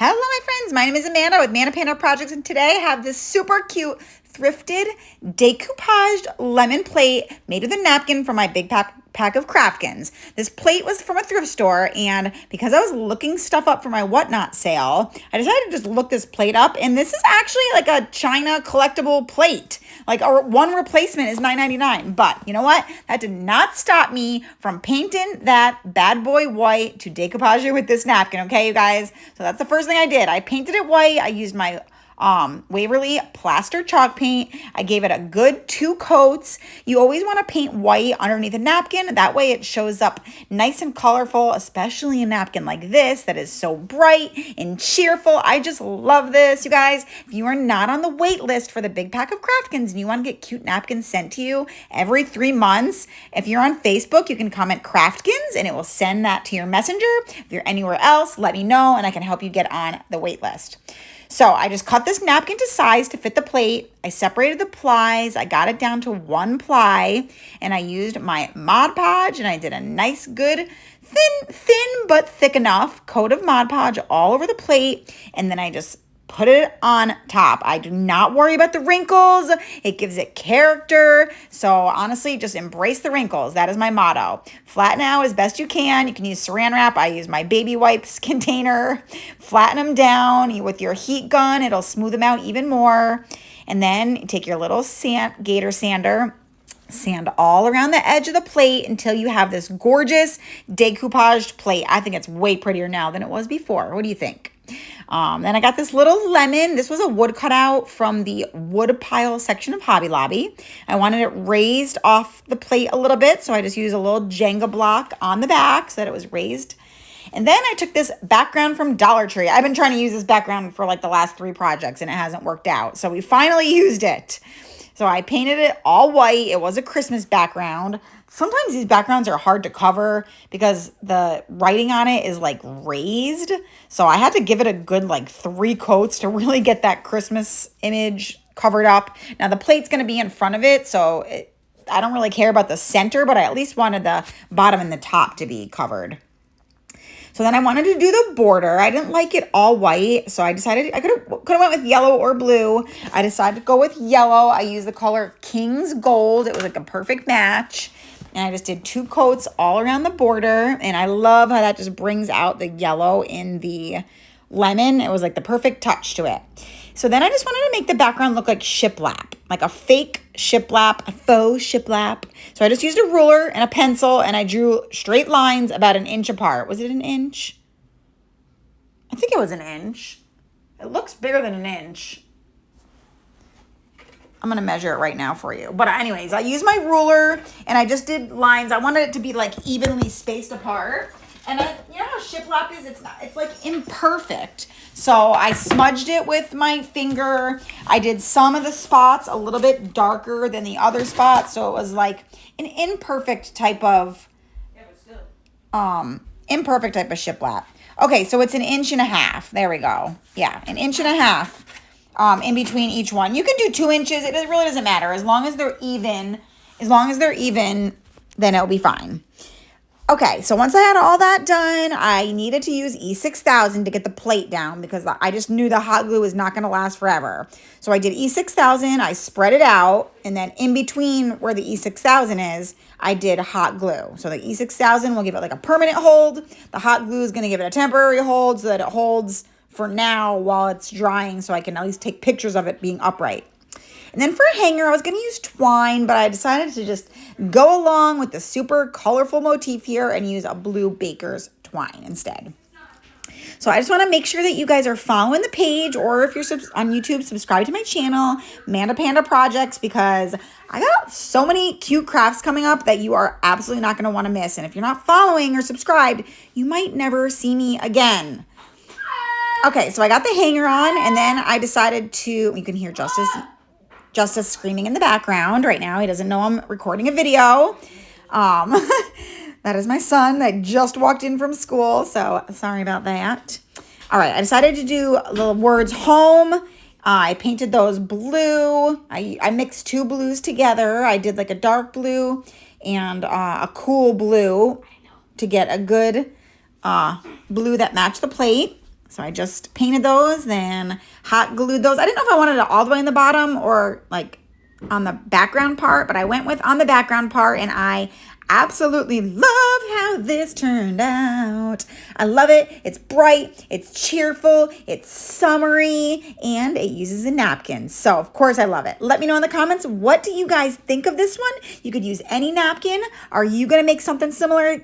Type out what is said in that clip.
Hello, my friends. My name is Amanda with Mana Panda Projects, and today I have this super cute thrifted decoupaged lemon plate made with a napkin from my Big Pack of Craftkins. This plate was from a thrift store, and because I was looking stuff up for my whatnot sale, I decided to just look this plate up, and this is actually like a China collectible plate. Like one replacement is $9.99, but you know what? That did not stop me from painting that bad boy white to decoupage it with this napkin, okay, you guys? So that's the first thing I did. I painted it white. I used my Waverly plaster chalk paint. I gave it a good 2 coats. You always want to paint white underneath a napkin. That way it shows up nice and colorful, especially a napkin like this that is so bright and cheerful. I just love this, you guys. If you are not on the wait list for the Big Pack of Craftkins and you want to get cute napkins sent to you every 3 months, if you're on Facebook, you can comment Craftkins and it will send that to your messenger. If you're anywhere else, let me know and I can help you get on the wait list. So I just cut this napkin to size to fit the plate. I separated the plies. I got it down to 1 ply and I used my Mod Podge and I did a nice good thin but thick enough coat of Mod Podge all over the plate. And then I just put it on top. I do not worry about the wrinkles. It gives it character. So honestly, just embrace the wrinkles. That is my motto. Flatten out as best you can. You can use saran wrap. I use my baby wipes container. Flatten them down with your heat gun. It'll smooth them out even more. And then take your little gator sander, sand all around the edge of the plate until you have this gorgeous decoupaged plate. I think it's way prettier now than it was before. What do you think? Then I got this little lemon. This was a wood cutout from the wood pile section of Hobby Lobby. I wanted it raised off the plate a little bit, so I just used a little Jenga block on the back so that it was raised. And then I took this background from Dollar Tree. I've been trying to use this background for like the last 3 projects and it hasn't worked out. So we finally used it. So I painted it all white. It was a Christmas background. Sometimes these backgrounds are hard to cover because the writing on it is like raised. So I had to give it a good like 3 coats to really get that Christmas image covered up. Now the plate's going to be in front of it, so I don't really care about the center, but I at least wanted the bottom and the top to be covered. So then I wanted to do the border. I didn't like it all white, so I decided I could have went with yellow or blue. I decided to go with yellow. I used the color King's Gold. It was like a perfect match. And I just did 2 coats all around the border. And I love how that just brings out the yellow in the lemon. It was like the perfect touch to it. So then I just wanted to make the background look like shiplap, like a fake shiplap, a faux shiplap. So I just used a ruler and a pencil and I drew straight lines about 1 inch apart. Was it 1 inch? I think it was 1 inch. It looks bigger than 1 inch. I'm going to measure it right now for you. But anyways, I used my ruler and I just did lines. I wanted it to be like evenly spaced apart. And you know how shiplap is? It's like imperfect. So I smudged it with my finger. I did some of the spots a little bit darker than the other spots. So it was like an imperfect type of, imperfect type of shiplap. Okay, so it's 1.5 inches. There we go. Yeah, 1.5 inches. In between each one. You can do 2 inches. It really doesn't matter. As long as they're even, then it'll be fine. Okay, so once I had all that done, I needed to use E6000 to get the plate down because I just knew the hot glue was not going to last forever. So I did E6000, I spread it out, and then in between where the E6000 is, I did hot glue. So the E6000 will give it like a permanent hold. The hot glue is going to give it a temporary hold so that it holds for now while it's drying so I can at least take pictures of it being upright. And then for a hanger, I was going to use twine, but I decided to just go along with the super colorful motif here and use a blue baker's twine instead. So I just want to make sure that you guys are following the page, or if you're on YouTube, subscribe to my channel, Mana Panda Projects, because I got so many cute crafts coming up that you are absolutely not going to want to miss. And if you're not following or subscribed, you might never see me again. Okay, so I got the hanger on, and then I decided to, you can hear Justice screaming in the background right now. He doesn't know I'm recording a video. That is my son that just walked in from school, so sorry about that. All right, I decided to do the words home. I painted those blue. I mixed 2 blues together. I did like a dark blue and a cool blue to get a good blue that matched the plate. So I just painted those, then hot glued those. I didn't know if I wanted it all the way in the bottom or like on the background part, but I went with on the background part, and I absolutely love how this turned out. I love it. It's bright, it's cheerful, it's summery, and it uses a napkin. So of course I love it. Let me know in the comments, what do you guys think of this one? You could use any napkin. Are you gonna make something similar